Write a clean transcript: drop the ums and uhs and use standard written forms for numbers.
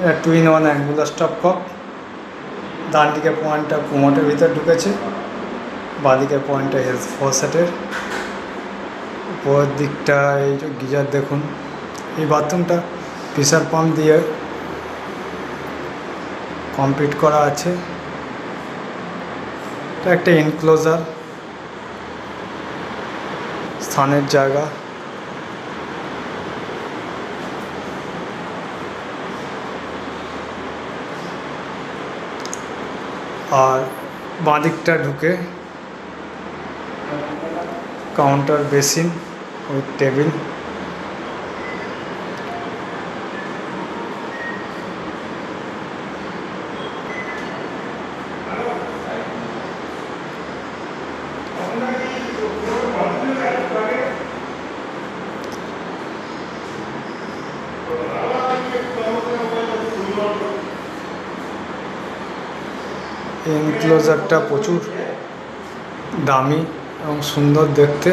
এটা 2-in-1 angular স্টপকক। ডান দিকের পয়েন্টটা কোমোটের ভিতরে ঢুকেছে, বাঁ দিকের পয়েন্টটা হেলথ ফসেটের। উপরের দিকটা এই যে গিজার দেখুন। এই বাথরুমটা প্রেসার পাম্প দিয়ে কমপ্লিট করা আছে। এটা একটা এনক্লোজার, স্থানের জায়গা। আর বাঁ দিকটা ঢুকে কাউন্টার বেসিন উইথ টেবিল। এই এনক্লোজারটা প্রচুর দামি এবং সুন্দর দেখতে।